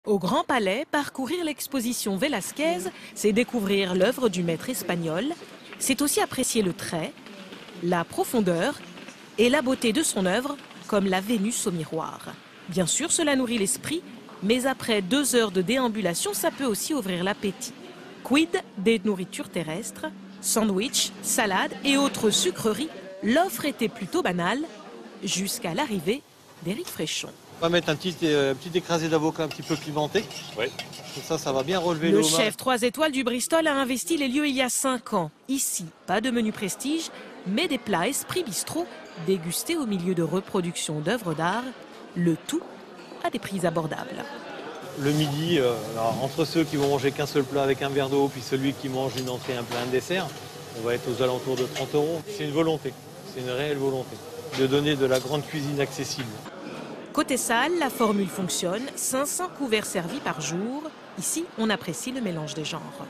Au Grand Palais, parcourir l'exposition Velázquez, c'est découvrir l'œuvre du maître espagnol. C'est aussi apprécier le trait, la profondeur et la beauté de son œuvre, comme la Vénus au miroir. Bien sûr, cela nourrit l'esprit, mais après 2 heures de déambulation, ça peut aussi ouvrir l'appétit. Quid des nourritures terrestres? Sandwich, salades et autres sucreries, l'offre était plutôt banale, jusqu'à l'arrivée d'Éric Fréchon. On va mettre un petit écrasé d'avocat un petit peu pimenté. Oui. Ça va bien relever le homard. chef 3 étoiles du Bristol a investi les lieux il y a 5 ans. Ici, pas de menu prestige, mais des plats esprit bistrot dégustés au milieu de reproductions d'œuvres d'art, le tout à des prix abordables. Le midi, entre ceux qui vont manger qu'un seul plat avec un verre d'eau, puis celui qui mange une entrée, un plat, un dessert, on va être aux alentours de 30 €. C'est une volonté, c'est une réelle volonté de donner de la grande cuisine accessible. Côté salle, la formule fonctionne, 500 couverts servis par jour. Ici, on apprécie le mélange des genres.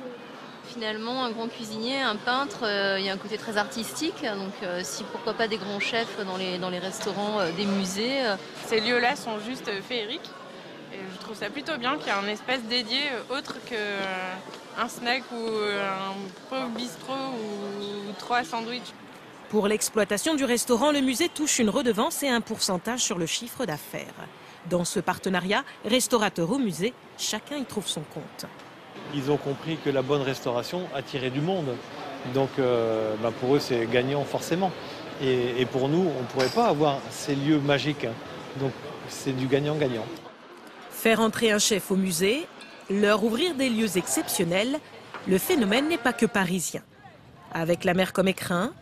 Finalement, un grand cuisinier, un peintre, il y a un côté très artistique. Donc, si pourquoi pas des grands chefs dans les restaurants, des musées. Ces lieux-là sont juste féeriques. Et je trouve ça plutôt bien qu'il y ait un espace dédié autre qu'un snack ou un pauvre bistrot ou 3 sandwichs. Pour l'exploitation du restaurant, le musée touche une redevance et un pourcentage sur le chiffre d'affaires. Dans ce partenariat, restaurateur au musée, chacun y trouve son compte. Ils ont compris que la bonne restauration attirait du monde. Donc pour eux, c'est gagnant forcément. Et pour nous, on ne pourrait pas avoir ces lieux magiques. Donc c'est du gagnant-gagnant. Faire entrer un chef au musée, leur ouvrir des lieux exceptionnels, le phénomène n'est pas que parisien. Avec la mer comme écrin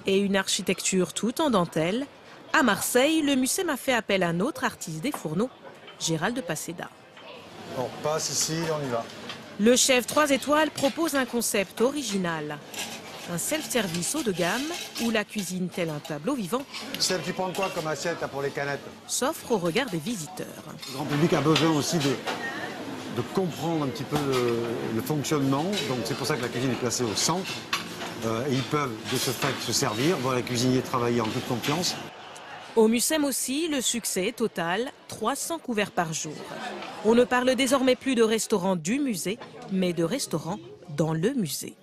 et une architecture toute en dentelle, à Marseille, le Mucem a fait appel à un autre artiste des fourneaux, Gérald de Paseda. On passe ici, on y va. Le chef 3 étoiles propose un concept original. Un self-service haut de gamme où la cuisine, tel un tableau vivant, Steph, tu prends quoi comme assiette pour les canettes? s'offre au regard des visiteurs. Le grand public a besoin aussi de comprendre un petit peu le fonctionnement. Donc c'est pour ça que la cuisine est placée au centre. Et ils peuvent de ce fait se servir, voir les cuisiniers travailler en toute confiance. Au Mucem aussi, le succès est total, 300 couverts par jour. On ne parle désormais plus de restaurant du musée, mais de restaurant dans le musée.